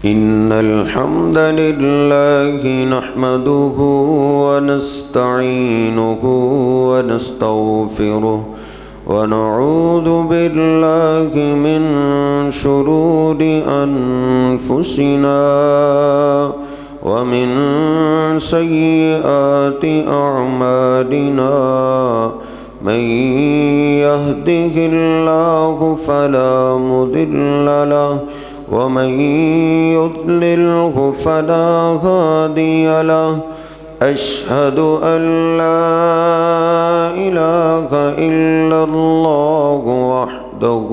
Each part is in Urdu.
إن الحمد لله نحمده ونستعينه ونستغفره ونعوذ بالله من شرور أنفسنا ومن سيئات أعمالنا من يهده الله فلا مضل له ومن يضلله فلا هادي له أشهد أن لا إله إلا الله وحده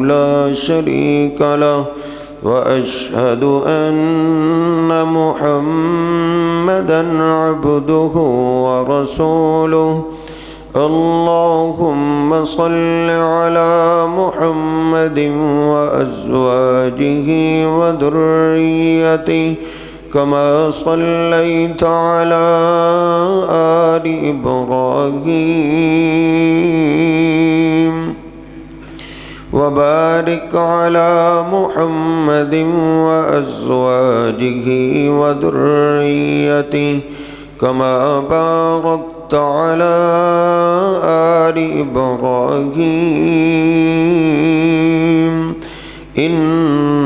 لا شريك له وأشهد أن محمدًا عبده ورسوله اللهم صل على محمد وأزواجه وذريته كما صليت على آل إبراهيم وبارك على محمد وأزواجه وذريته كما باركت على آل إبراهيم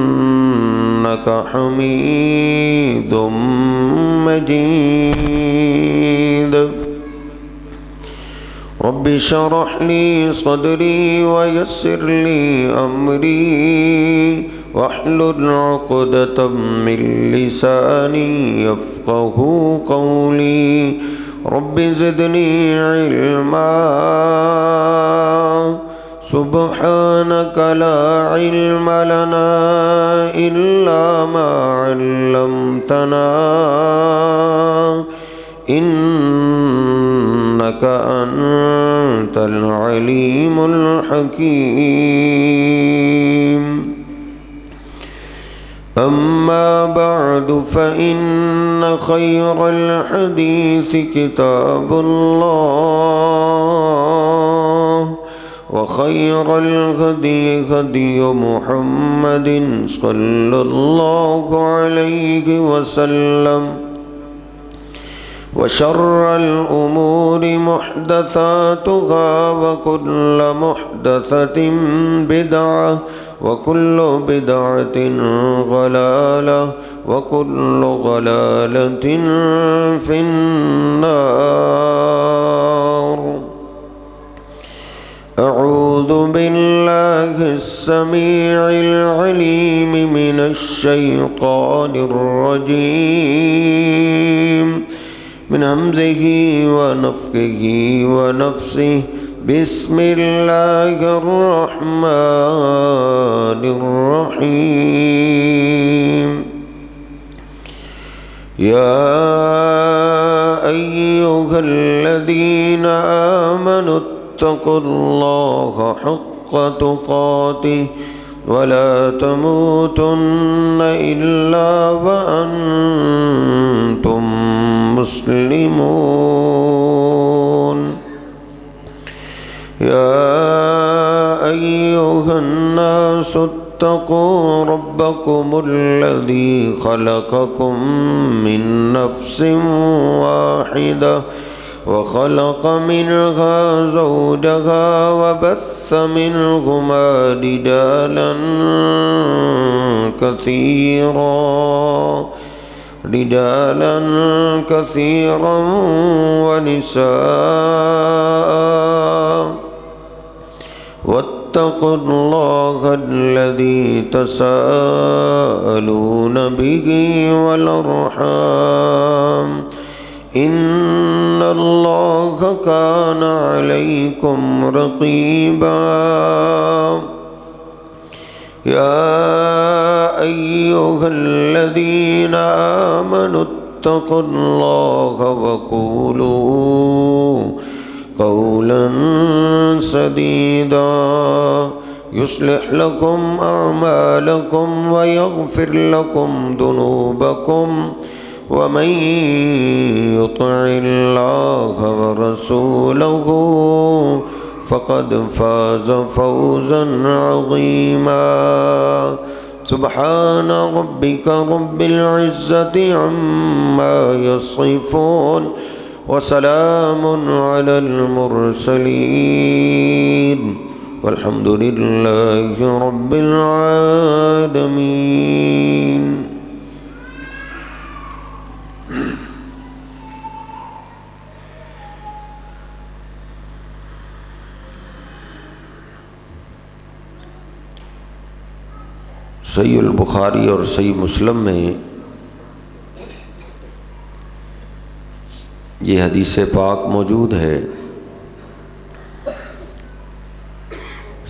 إنك حميد مجيد رب اشرح لي صدري ويسر لي أمري واحلل عقدة من لساني يفقه قولي رب زدني علما سبحانك لا علم لنا إلا ما علمتنا إنك أنت العليم الحكيم أما بعد فإن خير الحديث كتاب الله وخير الهدي هدي محمد صلى الله عليه وسلم وشر الأمور محدثاتها وكل محدثة بدعة وكل بدعة ضلالة وكل ضلالة في النار أعوذ بالله السميع العليم من الشيطان الرجيم من همزه ونفخه ونفسه بسم الله الرحمن الرحيم يا أيها الذين آمنوا اتقوا الله حق تقاته ولا تموتن إلا وأنتم مسلمون يا أيها الناس اتقوا ربكم الذي خلقكم من نفس واحدة وخلق منها زوجها وبث منهما رجالا كثيرا ونساء واتقوا الله الذي تساءلون به والأرحام إن الله كان عليكم رقيبا يا أيها الذين آمنوا اتقوا الله وقولوا قولا سديدا يصلح لكم أعمالكم ويغفر لكم ذنوبكم ومن يطع الله ورسوله فقد فاز فوزا عظيما سبحان ربك رب العزة عما يصفون وسلام على المرسلين والحمد لله رب العالمين. صحیح البخاری اور صحیح مسلم میں یہ حدیث پاک موجود ہے.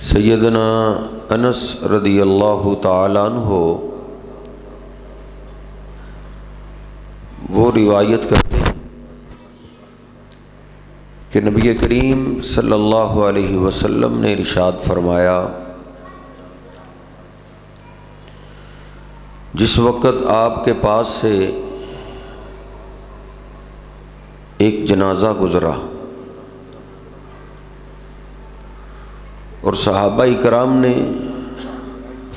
سیدنا انس رضی اللہ تعالیٰ عنہ وہ روایت کرتے ہیں کہ نبی کریم صلی اللہ علیہ وسلم نے ارشاد فرمایا جس وقت آپ کے پاس سے ایک جنازہ گزرا اور صحابہ کرام نے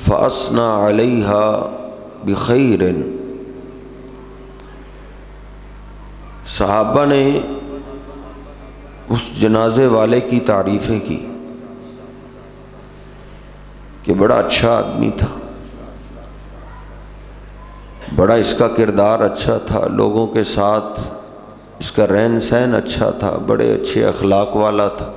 فَأَثْنَى عَلَيْهَا بِخَيْرٍ، صحابہ نے اس جنازے والے کی تعریفیں کی کہ بڑا اچھا آدمی تھا، بڑا اس کا کردار اچھا تھا، لوگوں کے ساتھ اس کا رہن سہن اچھا تھا، بڑے اچھے اخلاق والا تھا.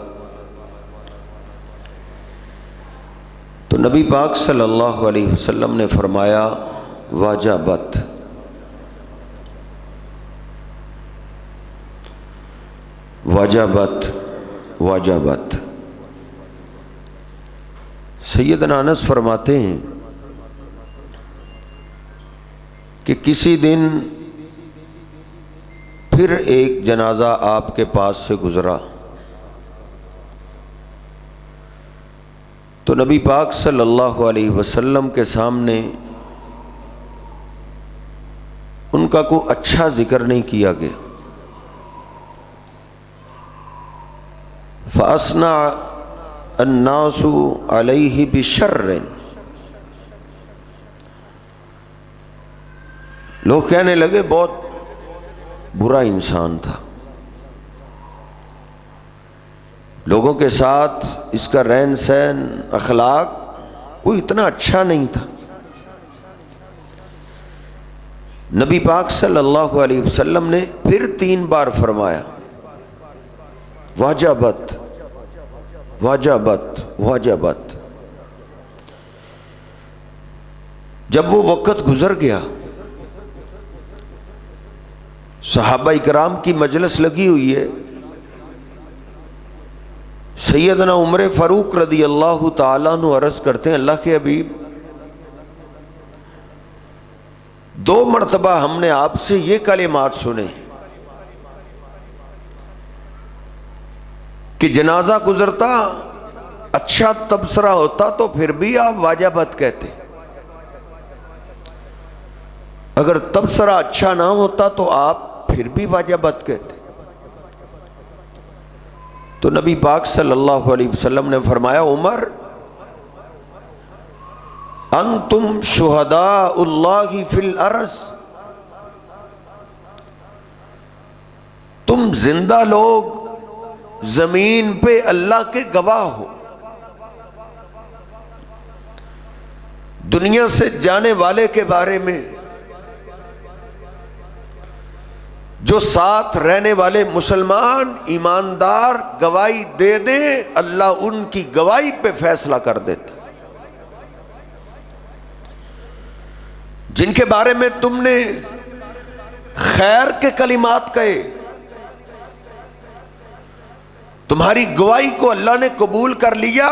تو نبی پاک صلی اللہ علیہ وسلم نے فرمایا واجبت، واجبت، واجبت. سیدنا انس فرماتے ہیں کہ کسی دن پھر ایک جنازہ آپ کے پاس سے گزرا تو نبی پاک صلی اللہ علیہ وسلم کے سامنے ان کا کوئی اچھا ذکر نہیں کیا گیا. فَأَثْنَى النَّاسُ عَلَيْهِ بِشَرٍ، لوگ کہنے لگے بہت برا انسان تھا، لوگوں کے ساتھ اس کا رہن سہن اخلاق کوئی اتنا اچھا نہیں تھا. نبی پاک صلی اللہ علیہ وسلم نے پھر 3 بار فرمایا واجبت، واجبت، واجبت. جب وہ وقت گزر گیا، صحابہ اکرام کی مجلس لگی ہوئی ہے، سیدنا عمر فاروق رضی اللہ تعالیٰ عنہ عرض کرتے ہیں اللہ کے حبیب 2 مرتبہ ہم نے آپ سے یہ کلمات سنے کہ جنازہ گزرتا اچھا تبصرہ ہوتا تو پھر بھی آپ واجبت کہتے، اگر تبصرہ اچھا نہ ہوتا تو آپ پھر بھی واجبت کہتے. تو نبی پاک صلی اللہ علیہ وسلم نے فرمایا عمر انتم شہداء اللہ فی الارض، تم زندہ لوگ زمین پہ اللہ کے گواہ ہو، دنیا سے جانے والے کے بارے میں جو ساتھ رہنے والے مسلمان ایماندار گواہی دے دیں اللہ ان کی گواہی پہ فیصلہ کر دیتا. جن کے بارے میں تم نے خیر کے کلمات کہے، تمہاری گواہی کو اللہ نے قبول کر لیا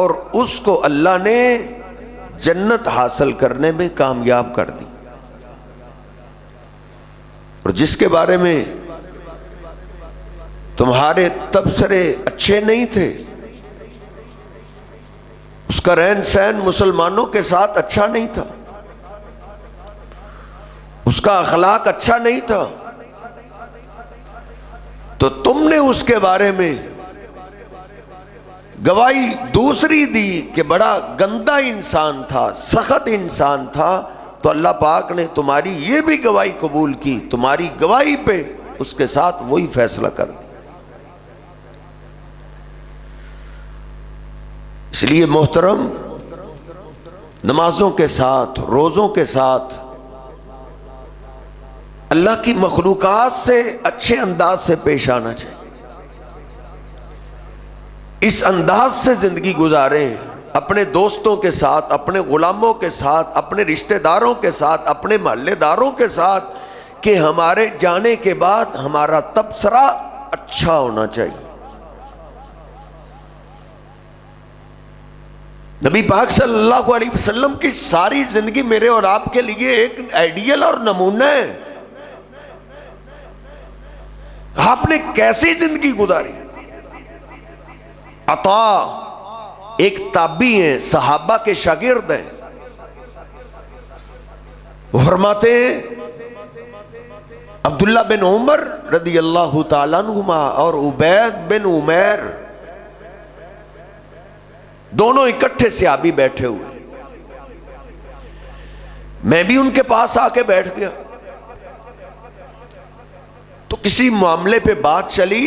اور اس کو اللہ نے جنت حاصل کرنے میں کامیاب کر دی. اور جس کے بارے میں تمہارے تبصرے اچھے نہیں تھے، اس کا رہن سہن مسلمانوں کے ساتھ اچھا نہیں تھا، اس کا اخلاق اچھا نہیں تھا، تو تم نے اس کے بارے میں گواہی دوسری دی کہ بڑا گندا انسان تھا، سخت انسان تھا، تو اللہ پاک نے تمہاری یہ بھی گواہی قبول کی، تمہاری گواہی پہ اس کے ساتھ وہی فیصلہ کر دیا۔ اس لیے محترم، نمازوں کے ساتھ، روزوں کے ساتھ اللہ کی مخلوقات سے اچھے انداز سے پیش آنا چاہیے، اس انداز سے زندگی گزاریں، اپنے دوستوں کے ساتھ، اپنے غلاموں کے ساتھ، اپنے رشتہ داروں کے ساتھ، اپنے محلے داروں کے ساتھ، کہ ہمارے جانے کے بعد ہمارا تبصرہ اچھا ہونا چاہیے۔ نبی پاک صلی اللہ علیہ وسلم کی ساری زندگی میرے اور آپ کے لیے ایک آئیڈیل اور نمونہ ہے۔ آپ نے کیسی زندگی گزاری؟ عطا ایک تابعی ہیں، صحابہ کے شاگرد ہیں، وہ فرماتے ہیں عبداللہ بن عمر رضی اللہ تعالیٰ عنہما اور عبید بن عمیر دونوں اکٹھے صحابی بیٹھے ہوئے، میں بھی ان کے پاس آ کے بیٹھ گیا، تو کسی معاملے پہ بات چلی،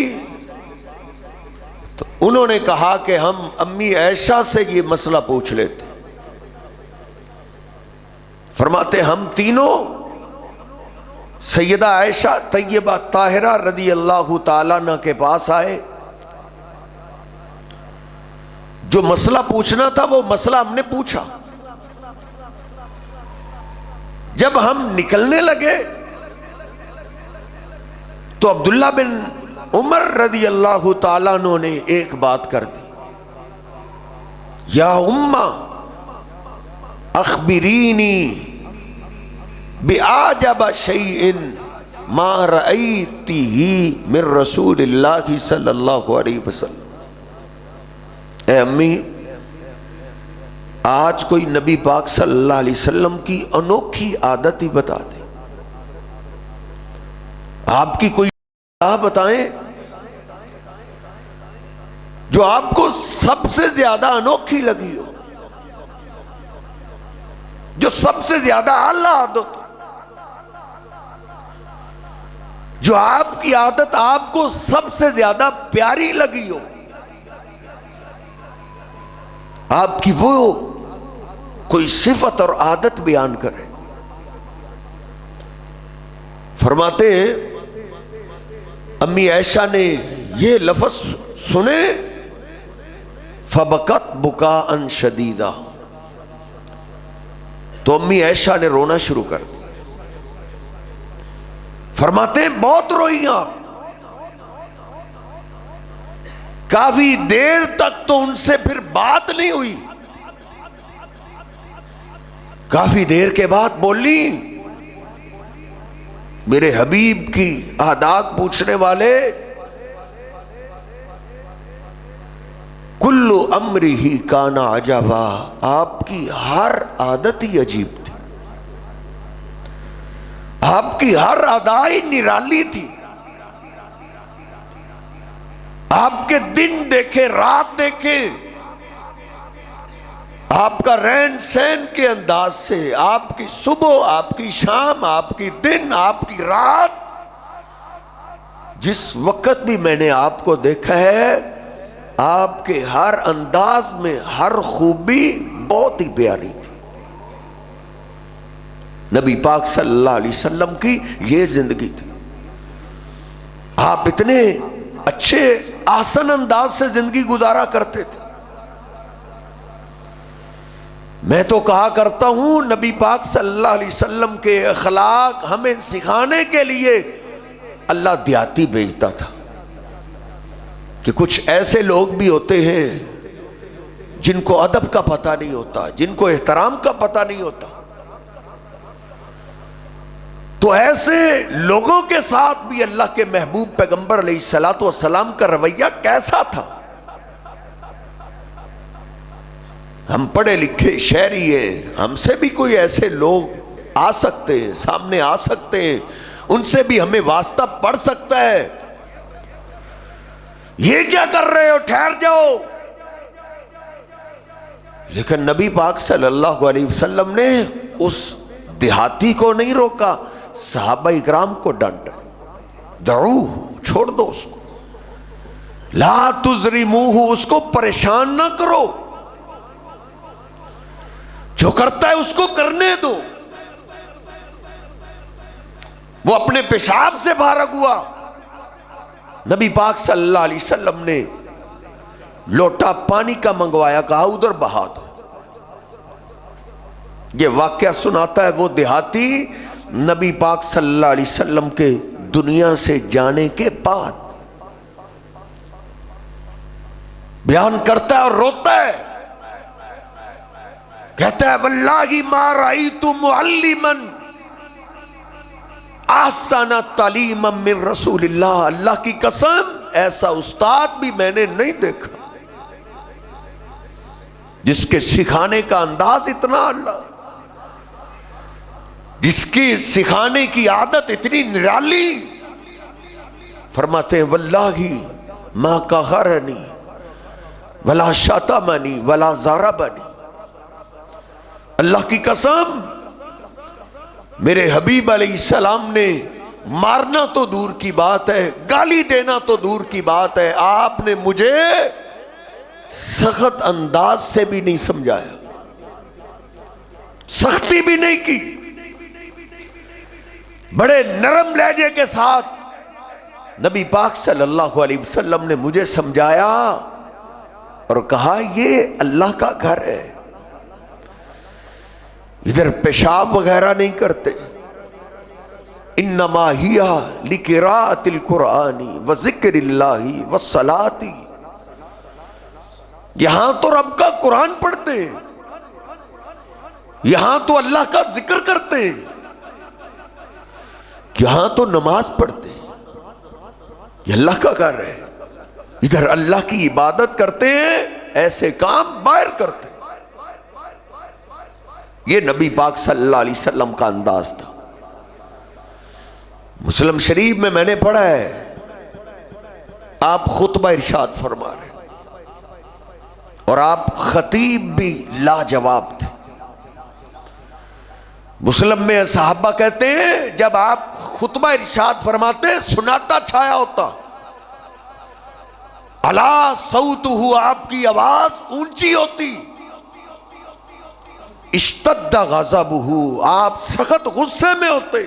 تو انہوں نے کہا کہ ہم امی عائشہ سے یہ مسئلہ پوچھ لیتے۔ فرماتے ہم تینوں سیدہ عائشہ طیبہ طاہرہ رضی اللہ تعالیٰ عنہ کے پاس آئے، جو مسئلہ پوچھنا تھا وہ مسئلہ ہم نے پوچھا۔ جب ہم نکلنے لگے تو عبداللہ بن عمر رضی اللہ تعالیٰ عنہ نے ایک بات کر دی، یا امہ اخبرینی بِأَعْجَبَ شَيْءٍ مَا رَأَيْتِهِ من رسول اللہ صلی اللہ علیہ وسلم۔ اے امی، آج کوئی نبی پاک صلی اللہ علیہ وسلم کی انوکھی عادت ہی بتا دیں، آپ کی کوئی بتائیں جو آپ کو سب سے زیادہ انوکھی لگی ہو، جو سب سے زیادہ اعلیٰ عادت ہو، جو آپ کی عادت آپ کو سب سے زیادہ پیاری لگی ہو، آپ کی وہ کوئی صفت اور عادت بیان کرے۔ فرماتے ہیں امی عائشہ نے یہ لفظ سنے، فبکت بکاء شدیدا، تو امی عائشہ نے رونا شروع کر دیا۔ فرماتے ہیں بہت روئی آپ، کافی دیر تک تو ان سے پھر بات نہیں ہوئی، کافی دیر کے بعد بولی، میرے حبیب کی عادات پوچھنے والے، کل امرہ کان عجبا، آپ کی ہر عادت ہی عجیب تھی، آپ کی ہر ادائی نرالی تھی، آپ کے دن دیکھے رات دیکھے، آپ کا رہن سہن کے انداز سے، آپ کی صبح، آپ کی شام، آپ کی دن، آپ کی رات، جس وقت بھی میں نے آپ کو دیکھا ہے، آپ کے ہر انداز میں ہر خوبی بہت ہی پیاری تھی۔ نبی پاک صلی اللہ علیہ وسلم کی یہ زندگی تھی، آپ اتنے اچھے آسن انداز سے زندگی گزارا کرتے تھے۔ میں تو کہا کرتا ہوں نبی پاک صلی اللہ علیہ وسلم کے اخلاق ہمیں سکھانے کے لیے اللہ دیاتی بھیجتا تھا، کہ کچھ ایسے لوگ بھی ہوتے ہیں جن کو ادب کا پتہ نہیں ہوتا، جن کو احترام کا پتہ نہیں ہوتا، تو ایسے لوگوں کے ساتھ بھی اللہ کے محبوب پیغمبر علیہ الصلوۃ والسلام کا رویہ کیسا تھا۔ ہم پڑھے لکھے شہری ہیں، ہم سے بھی کوئی ایسے لوگ آ سکتے ہیں، سامنے آ سکتے ہیں، ان سے بھی ہمیں واسطہ پڑ سکتا ہے۔ یہ کیا کر رہے ہو، ٹھہر جاؤ، لیکن نبی پاک صلی اللہ علیہ وسلم نے اس دیہاتی کو نہیں روکا، صحابہ اکرام کو ڈانٹا، دعوہ، چھوڑ دو اس کو، لا تزرموہ، اس کو پریشان نہ کرو، جو کرتا ہے اس کو کرنے دو۔ وہ اپنے پیشاب سے فارغ ہوا، نبی پاک صلی اللہ علیہ وسلم نے لوٹا پانی کا منگوایا، کہا ادھر بہا دو۔ یہ واقعہ سناتا ہے وہ دیہاتی نبی پاک صلی اللہ علیہ وسلم کے دنیا سے جانے کے بعد، بیان کرتا ہے اور روتا ہے، کہتا ہے واللہ ما رأیت معلما احسن تعلیما من رسول اللہ، اللہ کی قسم ایسا استاد بھی میں نے نہیں دیکھا جس کے سکھانے کا انداز اتنا اللہ، جس کی سکھانے کی عادت اتنی نرالی۔ فرماتے ہیں واللہ ما قہرنی ولا شتمنی ولا ضربنی، اللہ کی قسم میرے حبیب علیہ السلام نے مارنا تو دور کی بات ہے، گالی دینا تو دور کی بات ہے، آپ نے مجھے سخت انداز سے بھی نہیں سمجھایا، سختی بھی نہیں کی، بڑے نرم لہجے کے ساتھ نبی پاک صلی اللہ علیہ وسلم نے مجھے سمجھایا اور کہا یہ اللہ کا گھر ہے، ادھر پیشاب وغیرہ نہیں کرتے، انما ہی لقراءۃ القرآن وذکر اللہ والصلاۃ، یہاں تو رب کا قرآن پڑھتے ہیں، یہاں تو اللہ کا ذکر کرتے ہیں، یہاں تو نماز پڑھتے ہیں، یہ اللہ کا گھر ہے، ادھر اللہ کی عبادت کرتے ہیں، ایسے کام باہر کرتے ہیں۔ یہ نبی پاک صلی اللہ علیہ وسلم کا انداز تھا۔ مسلم شریف میں نے پڑھا ہے، آپ خطبہ ارشاد فرما رہے اور آپ خطیب بھی لاجواب تھے۔ مسلم میں صحابہ کہتے ہیں جب آپ خطبہ ارشاد فرماتے سناٹا چھایا ہوتا، علا صوتہ، آپ کی آواز اونچی ہوتی، اشتد غضبہ، آپ سخت غصے میں ہوتے،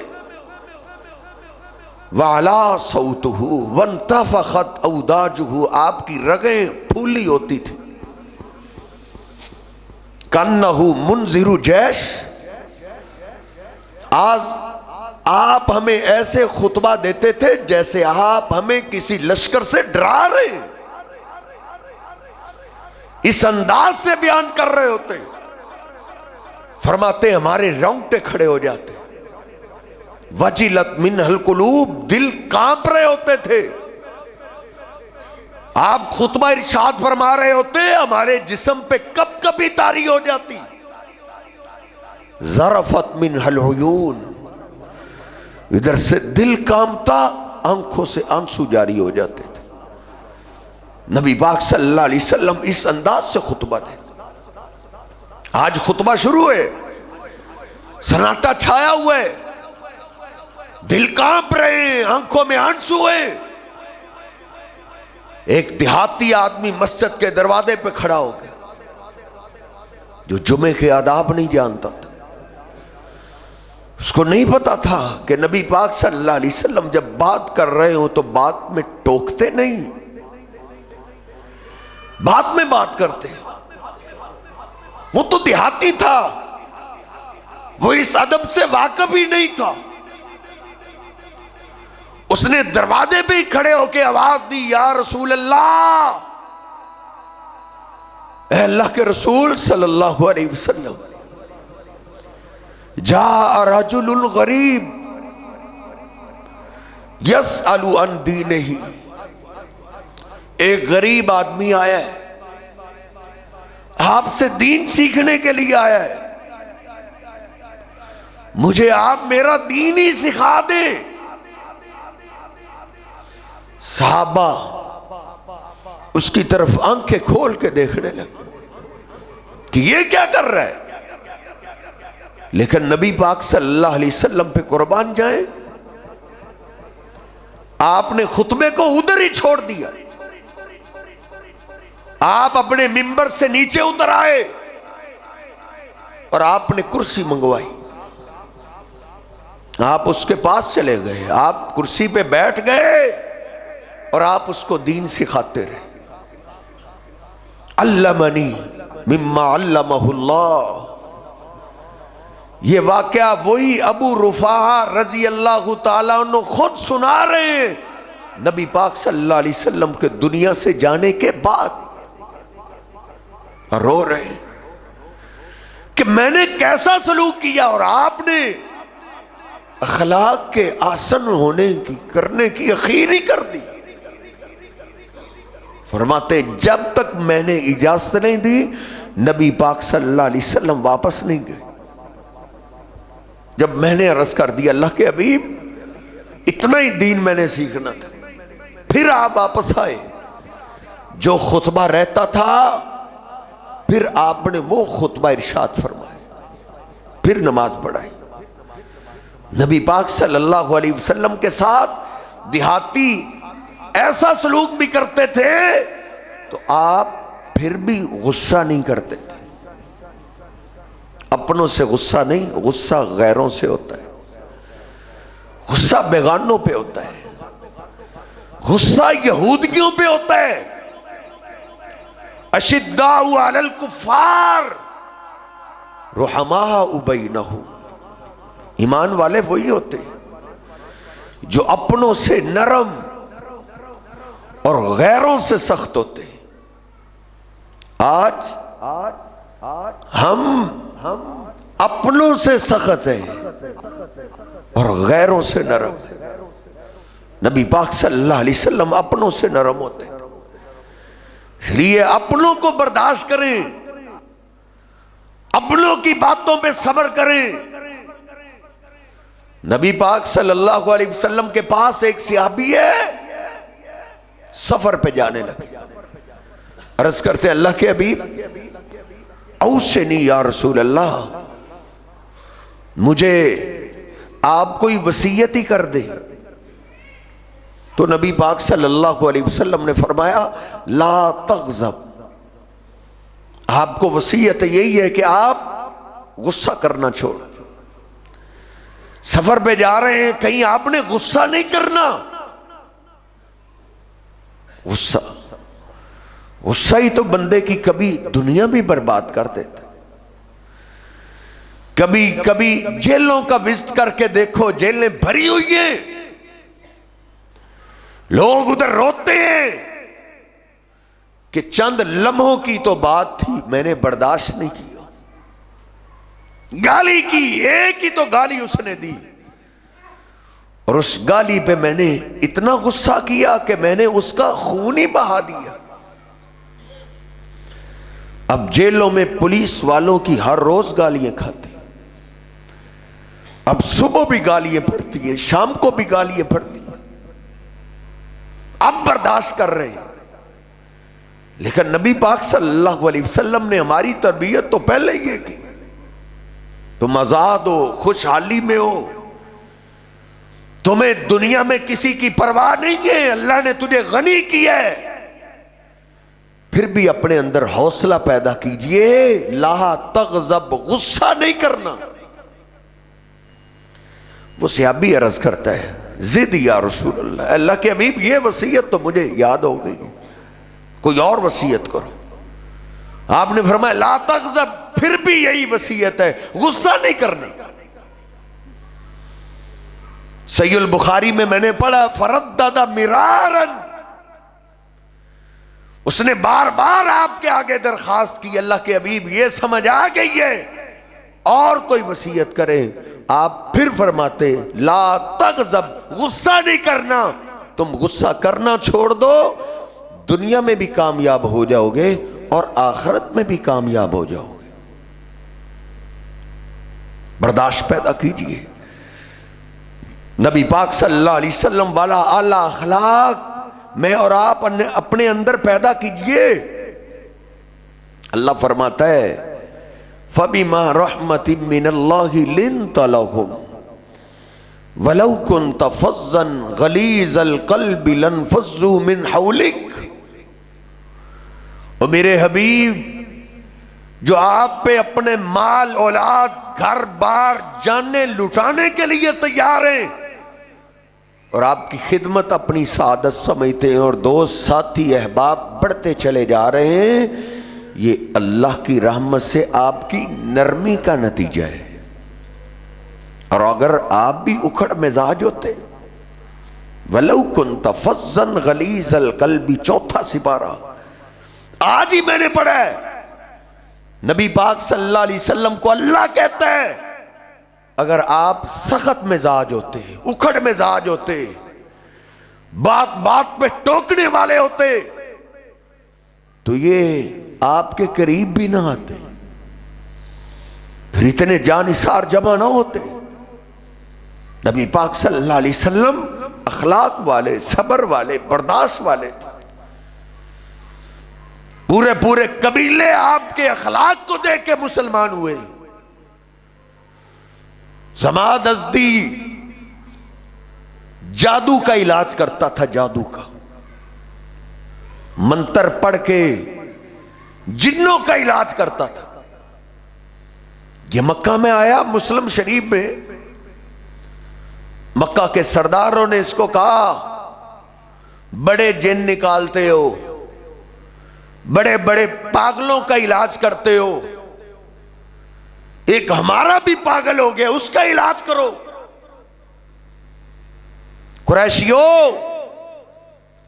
وعلا صوتہ وانتفخت اوداجہ، آپ کی رگیں پھولی ہوتی تھی، کانہ منذر جیش، آج آپ ہمیں ایسے خطبہ دیتے تھے جیسے آپ ہمیں کسی لشکر سے ڈرا رہے ہیں، اس انداز سے بیان کر رہے ہوتے، فرماتے ہمارے رونگٹے کھڑے ہو جاتے، وجلت منہ القلوب، دل کانپ رہے ہوتے تھے، آپ خطبہ ارشاد فرما رہے ہوتے ہمارے جسم پہ کب کبھی تاری ہو جاتی، ذرفت منہ العیون، ادھر سے دل کانپتا، آنکھوں سے آنسو جاری ہو جاتے تھے۔ نبی پاک صلی اللہ علیہ وسلم اس انداز سے خطبہ دیتے۔ آج خطبہ شروع ہے، سناٹا چھایا ہوا ہے، دل کانپ رہے ہیں، آنکھوں میں آنسو ہیں، ایک دیہاتی آدمی مسجد کے دروازے پہ کھڑا ہو گیا جو جمعے کے آداب نہیں جانتا تھا، اس کو نہیں پتا تھا کہ نبی پاک صلی اللہ علیہ وسلم جب بات کر رہے ہوں تو بات میں ٹوکتے نہیں، بات میں بات کرتے۔ وہ تو دیہاتی تھا، وہ اس ادب سے واقف ہی نہیں تھا، اس نے دروازے پہ ہی کھڑے ہو کے آواز دی، یا رسول اللہ، اے اللہ کے رسول صلی اللہ علیہ وسلم، جاء رجل غریب یسأل عن دینہ، ایک غریب آدمی آیا ہے، آپ سے دین سیکھنے کے لیے آیا ہے، مجھے آپ میرا دین ہی سکھا دیں۔ صحابہ اس کی طرف آنکھیں کھول کے دیکھنے لگے، کہ یہ کیا کر رہا ہے؟ لیکن نبی پاک صلی اللہ علیہ وسلم پہ قربان جائیں، آپ نے خطبے کو ادھر ہی چھوڑ دیا، آپ اپنے ممبر سے نیچے اتر آئے اور آپ نے کرسی منگوائی، آپ اس کے پاس چلے گئے، آپ کرسی پہ بیٹھ گئے اور آپ اس کو دین سکھاتے رہے۔ علمنی مما علمہ اللہ، یہ واقعہ وہی ابو رفاعہ رضی اللہ تعالیٰ عنہ خود سنا رہے ہیں نبی پاک صلی اللہ علیہ وسلم کے دنیا سے جانے کے بعد، رو رہے ہیں کہ میں نے کیسا سلوک کیا اور آپ نے اخلاق کے آسن ہونے کی کرنے کی اخیری کر دی۔ فرماتے جب تک میں نے اجازت نہیں دی نبی پاک صلی اللہ علیہ وسلم واپس نہیں گئے۔ جب میں نے عرض کر دیا اللہ کے حبیب اتنا ہی دین میں نے سیکھنا تھا، پھر آپ واپس آئے، جو خطبہ رہتا تھا پھر آپ نے وہ خطبہ ارشاد فرمایا، پھر نماز پڑھائی۔ نبی پاک صلی اللہ علیہ وسلم کے ساتھ دیہاتی ایسا سلوک بھی کرتے تھے تو آپ پھر بھی غصہ نہیں کرتے تھے، اپنوں سے غصہ نہیں، غصہ غیروں سے ہوتا ہے، غصہ بیگانوں پہ ہوتا ہے، غصہ یہودیوں پہ ہوتا ہے۔ اشداء علی الکفار رحماء بینہم، ایمان والے وہی ہوتے ہیں جو اپنوں سے نرم اور غیروں سے سخت ہوتے ہیں۔ آج ہم اپنوں سے سخت ہیں اور غیروں سے نرم ہیں۔ نبی پاک صلی اللہ علیہ وسلم اپنوں سے نرم ہوتے ہیں، اس لیے اپنوں کو برداشت کریں، اپنوں کی باتوں پہ صبر کریں۔ نبی پاک صلی اللہ علیہ وسلم کے پاس ایک صحابی ہے، سفر پہ جانے لگے، عرض کرتے اللہ کے حبیب اوصنی یا رسول اللہ، مجھے آپ کوئی وصیت ہی کر دے۔ تو نبی پاک صلی اللہ علیہ وسلم نے فرمایا لا تغضب، آپ کو وصیت یہی ہے کہ آپ غصہ کرنا چھوڑ، سفر پہ جا رہے ہیں کہیں آپ نے غصہ نہیں کرنا۔ غصہ ہی تو بندے کی کبھی دنیا بھی برباد کر دیتا۔ کبھی جیلوں کا وزٹ کر کے دیکھو، جیلیں بھری ہوئی ہیں، لوگ ادھر روتے ہیں کہ چند لمحوں کی تو بات تھی، میں نے برداشت نہیں کیا، گالی کی، ایک ہی تو گالی اس نے دی اور اس گالی پہ میں نے اتنا غصہ کیا کہ میں نے اس کا خون ہی بہا دیا۔ اب جیلوں میں پولیس والوں کی ہر روز گالیاں کھاتے، اب صبح بھی گالیاں پڑتی ہیں، شام کو بھی گالیاں پڑتی ہیں، اب برداشت کر رہے ہیں۔ لیکن نبی پاک صلی اللہ علیہ وسلم نے ہماری تربیت تو پہلے یہ کی، تم آزاد ہو، خوشحالی میں ہو، تمہیں دنیا میں کسی کی پرواہ نہیں ہے، اللہ نے تجھے غنی کیا ہے، پھر بھی اپنے اندر حوصلہ پیدا کیجئے، لا تغضب، غصہ نہیں کرنا۔ وہ صحابی عرض کرتا ہے زد یا رسول اللہ، اللہ کے حبیب یہ وصیت تو مجھے یاد ہو گئی، کوئی اور وصیت کرو۔ آپ نے فرمایا لا تغضب، پھر بھی یہی وصیت ہے، غصہ نہیں کرنا۔ صحیح البخاری میں نے پڑھا فردد مرارا، اس نے بار بار آپ کے آگے درخواست کی اللہ کے حبیب یہ سمجھ آ گئی ہے، اور کوئی وصیت کرے؟ آپ پھر فرماتے لا تغضب، غصہ نہیں کرنا، تم غصہ کرنا چھوڑ دو، دنیا میں بھی کامیاب ہو جاؤ گے اور آخرت میں بھی کامیاب ہو جاؤ گے۔ برداشت پیدا کیجئے، نبی پاک صلی اللہ علیہ وسلم والا اعلیٰ اخلاق میں اور آپ اپنے اندر پیدا کیجئے۔ اللہ فرماتا ہے فبما رحمت من اللہ لنت لهم ولو كنت فظا غلیظ القلب لانفضوا من حولک. اور میرے حبیب جو آپ پہ اپنے مال اولاد گھر بار جانیں لٹانے کے لیے تیار ہیں اور آپ کی خدمت اپنی سعادت سمجھتے ہیں اور دوست ساتھی احباب بڑھتے چلے جا رہے ہیں، یہ اللہ کی رحمت سے آپ کی نرمی کا نتیجہ ہے. اور اگر آپ بھی اکھڑ مزاج ہوتے، وَلَوْ كُنْتَ فَظًّا غَلِيظَ الْقَلْبِ، چوتھا سپارہ آج ہی میں نے پڑھا ہے. نبی پاک صلی اللہ علیہ وسلم کو اللہ کہتا ہے اگر آپ سخت مزاج ہوتے، اکھڑ مزاج ہوتے، بات بات پہ ٹوکنے والے ہوتے تو یہ آپ کے قریب بھی نہ آتے، پھر اتنے جانثار جمع نہ ہوتے. نبی پاک صلی اللہ علیہ وسلم اخلاق والے، صبر والے، برداشت والے تھے. پورے پورے قبیلے آپ کے اخلاق کو دیکھ کے مسلمان ہوئے. زماد ازدی جادو کا علاج کرتا تھا، جادو کا منتر پڑھ کے جنوں کا علاج کرتا تھا. یہ مکہ میں آیا، مسلم شریف میں مکہ کے سرداروں نے اس کو کہا بڑے جن نکالتے ہو، بڑے بڑے پاگلوں کا علاج کرتے ہو، ایک ہمارا بھی پاگل ہو گیا، اس کا علاج کرو. قریشیو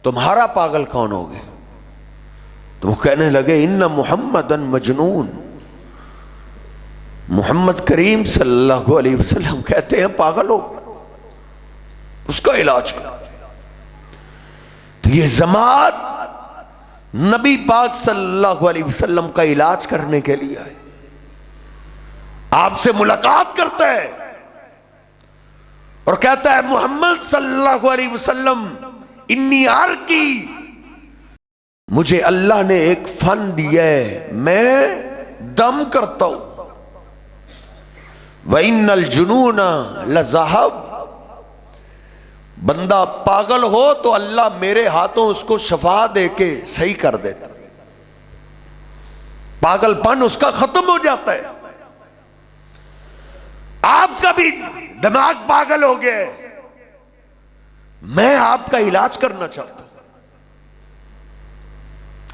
تمہارا پاگل کون ہو گیا؟ تو وہ کہنے لگے ان محمدن مجنون، محمد کریم صلی اللہ علیہ وسلم کہتے ہیں پاگل ہو گیا، اس کا علاج کرو. تو یہ جماعت نبی پاک صلی اللہ علیہ وسلم کا علاج کرنے کے لیے آئے، آپ سے ملاقات کرتا ہے اور کہتا ہے محمد صلی اللہ علیہ وسلم انی ارکی، مجھے اللہ نے ایک فن دیا ہے، میں دم کرتا ہوں. وَإِنَّ الْجُنُونَ لَذَهَبٌ، بندہ پاگل ہو تو اللہ میرے ہاتھوں اس کو شفا دے کے صحیح کر دیتا، پاگل پن اس کا ختم ہو جاتا ہے. آپ کا بھی دماغ پاگل ہو گیا ہے، میں آپ کا علاج کرنا چاہتا ہوں.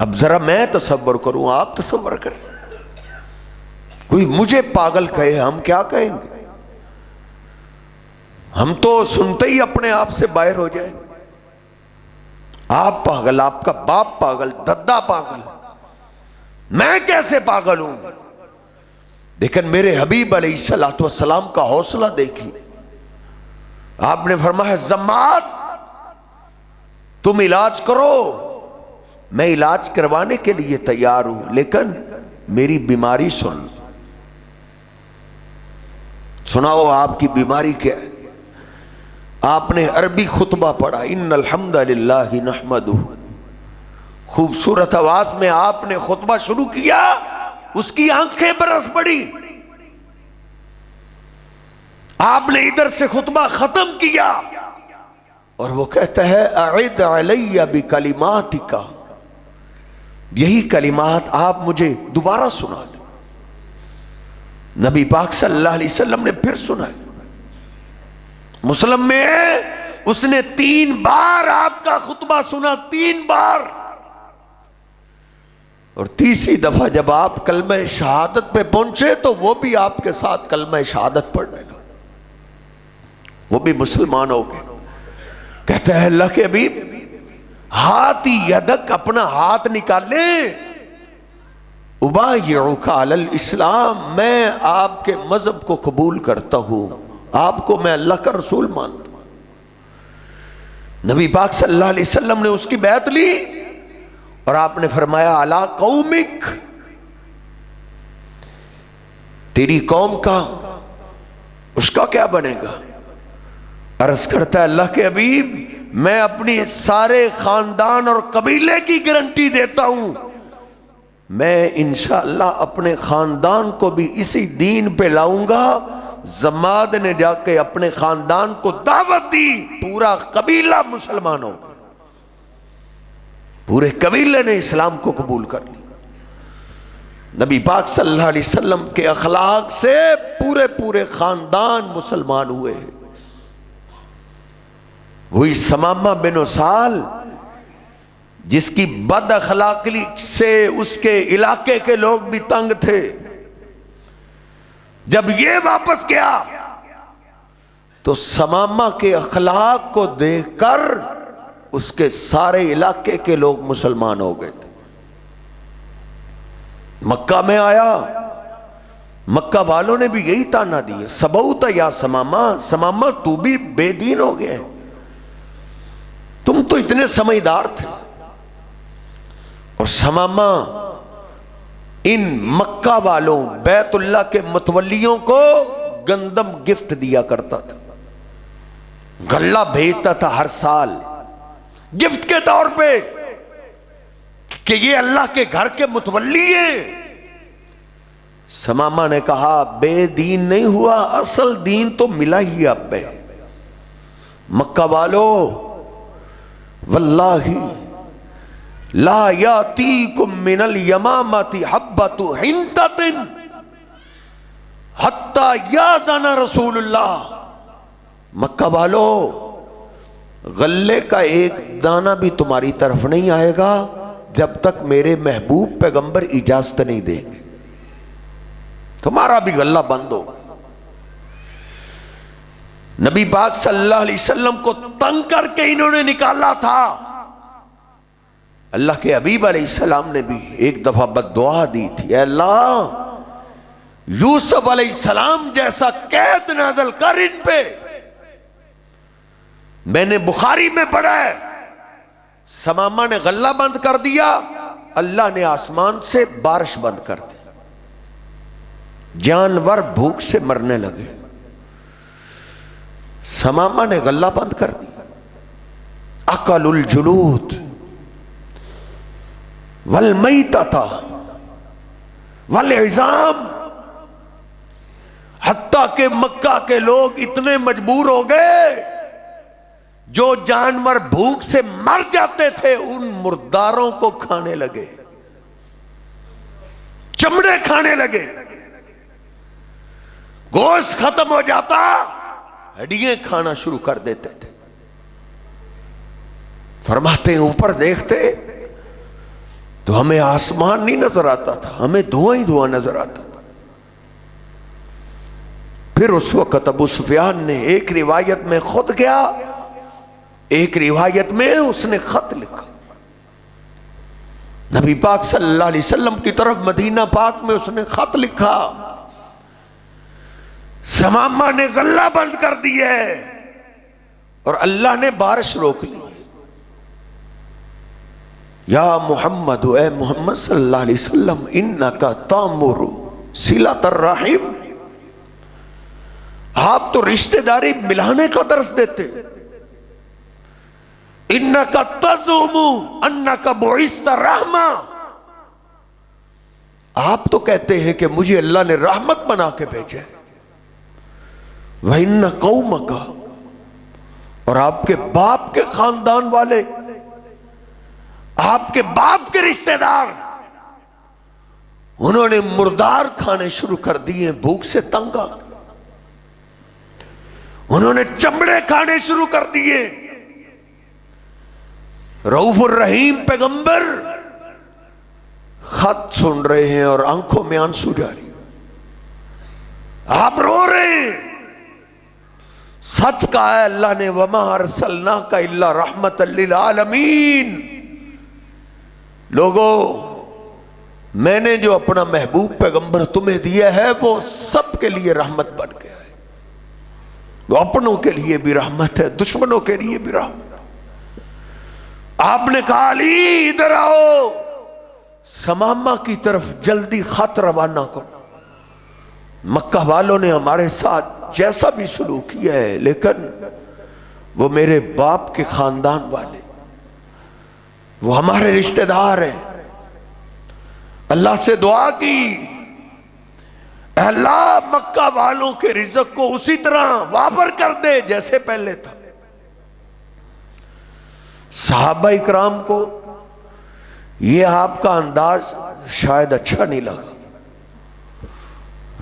اب ذرا میں تصور کروں، آپ تصور کریں، کوئی مجھے پاگل کہے، ہم کیا کہیں گے؟ ہم تو سنتے ہی اپنے آپ سے باہر ہو جائیں. آپ پاگل، آپ کا باپ پاگل، دادا پاگل، میں کیسے پاگل ہوں؟ لیکن میرے حبیب علیہ السلام کا حوصلہ دیکھی. آپ نے فرمایا زمات تم علاج کرو، میں علاج کروانے کے لیے تیار ہوں، لیکن میری بیماری سناؤ آپ کی بیماری کیا ہے. آپ نے عربی خطبہ پڑھا، ان الحمد للہ نحمدہ، خوبصورت آواز میں آپ نے خطبہ شروع کیا، اس کی آنکھیں برس پڑی. آپ نے ادھر سے خطبہ ختم کیا اور وہ کہتا ہے اعد علی بکلماتک، یہی کلمات آپ مجھے دوبارہ سنا دیں. نبی پاک صلی اللہ علیہ وسلم نے پھر سنائے. مسلم میں ہے اس نے 3 بار آپ کا خطبہ سنا، 3 بار. اور تیسری دفعہ جب آپ کلمہ شہادت پہ پہنچے تو وہ بھی آپ کے ساتھ کلمہ شہادت پڑھنے لگا، وہ بھی مسلمان ہو گئے. کہتا ہے اللہ کے حبیب ہاتھی یدک، اپنا ہاتھ نکالے، ابایعک علی الاسلام، میں آپ کے مذہب کو قبول کرتا ہوں، آپ کو میں اللہ کا رسول مانتا ہوں. نبی پاک صلی اللہ علیہ وسلم نے اس کی بیعت لی اور آپ نے فرمایا علی قومک، تیری قوم کا اس کا کیا بنے گا؟ عرض کرتا ہے اللہ کے حبیب میں اپنی سارے خاندان اور قبیلے کی گارنٹی دیتا ہوں، میں انشاءاللہ اپنے خاندان کو بھی اسی دین پہ لاؤں گا۔ زماد نے جا کے اپنے خاندان کو دعوت دی، پورا قبیلہ مسلمان ہو گیا، پورے قبیلے نے اسلام کو قبول کر لیا۔ نبی پاک صلی اللہ علیہ وسلم کے اخلاق سے پورے خاندان مسلمان ہوئے۔ وہی ثمامہ بن اسال جس کی بد اخلاقی سے اس کے علاقے کے لوگ بھی تنگ تھے، جب یہ واپس گیا تو ثمامہ کے اخلاق کو دیکھ کر اس کے سارے علاقے کے لوگ مسلمان ہو گئے تھے۔ مکہ میں آیا، مکہ والوں نے بھی یہی تانا دیا، سبوت یا ثمامہ، ثمامہ تو بھی بے دین ہو گیا، تم تو اتنے سمجھدار تھے۔ اور ثمامہ ان مکہ والوں، بیت اللہ کے متولیوں کو گندم گفٹ دیا کرتا تھا، غلہ بھیجتا تھا ہر سال گفٹ کے طور پہ کہ یہ اللہ کے گھر کے متولی ہیں۔ ثمامہ نے کہا بے دین نہیں ہوا، اصل دین تو ملا ہی اب ہے۔ مکہ والو واللہ لا یاتیکم من الیمامۃ حبۃ حنطۃ حتی یاذن رسول اللہ، مکہ والو غلے کا ایک دانہ بھی تمہاری طرف نہیں آئے گا جب تک میرے محبوب پیغمبر اجازت نہیں دیں گے، تمہارا بھی غلہ بند ہوگا۔ نبی پاک صلی اللہ علیہ وسلم کو تنگ کر کے انہوں نے نکالا تھا۔ اللہ کے حبیب علیہ السلام نے بھی ایک دفعہ بد دعا دی تھی، اے اللہ یوسف علیہ السلام جیسا قید نازل کر ان پہ۔ میں نے بخاری میں پڑھا ہے، ثمامہ نے غلہ بند کر دیا، اللہ نے آسمان سے بارش بند کر دی، جانور بھوک سے مرنے لگے۔ ثمامہ نے غلہ بند کر دیا، اکل الجلود والمیتۃ والعظام، حتیٰ کہ مکہ کے لوگ اتنے مجبور ہو گئے، جو جانور بھوک سے مر جاتے تھے ان مرداروں کو کھانے لگے، چمڑے کھانے لگے، گوشت ختم ہو جاتا ہڈیاں کھانا شروع کر دیتے تھے۔ فرماتے ہیں اوپر دیکھتے تو ہمیں آسمان نہیں نظر آتا تھا، ہمیں دھواں ہی دھواں نظر آتا تھا۔ پھر اس وقت ابو سفیان نے ایک روایت میں خود گیا، ایک روایت میں اس نے خط لکھا نبی پاک صلی اللہ علیہ وسلم کی طرف، مدینہ پاک میں اس نے خط لکھا، ثمامہ نے غلہ بند کر دیا ہے اور اللہ نے بارش روک لی۔ یا محمد، اے محمد صلی اللہ علیہ وسلم، انکا تامر صلۃ الرحم، آپ تو رشتہ داری ملانے کا درس دیتے، انکا تزعم انکا بعثت رحمہ، آپ تو کہتے ہیں کہ مجھے اللہ نے رحمت بنا کے بھیجا ہے، وَإِنَّ قَوْمَكَ، اور آپ کے باپ کے خاندان والے، آپ کے باپ کے رشتہ دار، انہوں نے مردار کھانے شروع کر دیے، بھوک سے تنگ آ گئے، انہوں نے چمڑے کھانے شروع کر دیے۔ رؤوف الرحیم پیغمبر خط سن رہے ہیں اور آنکھوں میں آنسو جاری، آپ رو رہے ہیں۔ سچ کہا ہے اللہ نے، وَمَا أَرْسَلْنَاكَ إِلَّا رَحْمَةً لِّلْعَالَمِينَ، لوگو میں نے جو اپنا محبوب پیغمبر تمہیں دیا ہے وہ سب کے لیے رحمت بن گیا ہے، وہ اپنوں کے لیے بھی رحمت ہے، دشمنوں کے لیے بھی رحمت۔ آپ نے کہا علی ادھر آؤ، ثمامہ کی طرف جلدی خط روانہ کرو۔ مکہ والوں نے ہمارے ساتھ جیسا بھی سلوک کیا ہے، لیکن وہ میرے باپ کے خاندان والے، وہ ہمارے رشتہ دار ہیں، اللہ سے دعا کی، اے اللہ مکہ والوں کے رزق کو اسی طرح واپر کر دے جیسے پہلے تھا۔ صحابہ اکرام کو یہ آپ کا انداز شاید اچھا نہیں لگا،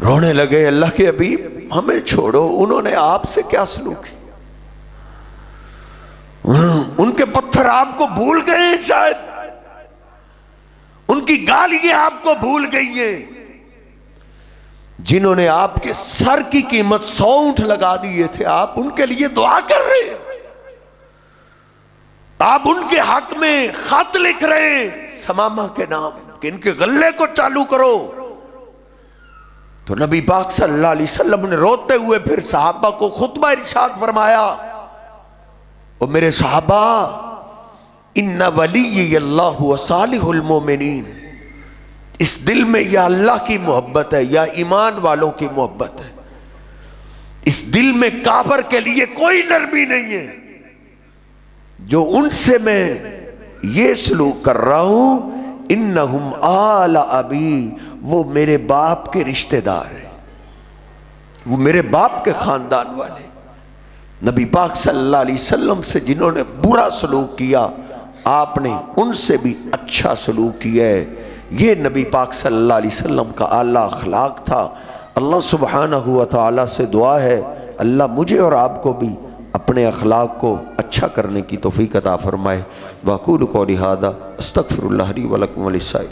رونے لگے، اللہ کے حبیب ہمیں چھوڑو، انہوں نے آپ سے کیا سلوک کیا؟ ان کے پتھر آپ کو بھول گئے ہیں، شاید ان کی گالیاں آپ کو بھول گئی ہیں، جنہوں نے آپ کے سر کی قیمت 100 اونٹ لگا دیے تھے، آپ ان کے لیے دعا کر رہے ہیں، آپ ان کے حق میں خط لکھ رہے ہیں سمامہ کے نام کہ ان کے غلے کو چالو کرو۔ تو نبی پاک صلی اللہ علیہ وسلم نے روتے ہوئے پھر صحابہ کو خطبہ ارشاد فرمایا، اور میرے صحابہ، ان ولی اللہ و صالح المومنین، اس دل میں یا اللہ کی محبت ہے یا ایمان والوں کی محبت ہے، اس دل میں کافر کے لیے کوئی نرمی نہیں ہے، جو ان سے میں یہ سلوک کر رہا ہوں، انہم آل ابی، وہ میرے باپ کے رشتہ دار ہیں، وہ میرے باپ کے خاندان والے۔ نبی پاک صلی اللہ علیہ وسلم سے جنہوں نے برا سلوک کیا، آپ نے ان سے بھی اچھا سلوک کیا ہے۔ یہ نبی پاک صلی اللہ علیہ وسلم کا اعلیٰ اخلاق تھا۔ اللہ سبحانہ و تعالیٰ سے دعا ہے اللہ مجھے اور آپ کو بھی اپنے اخلاق کو اچھا کرنے کی توفیق عطا فرمائے۔ وَأَقُولُ قَوْلِي هَذَا أَسْتَغْفِرُ اللَّهَ لِي وَلَكُمْ وَلِلسَّائِرِ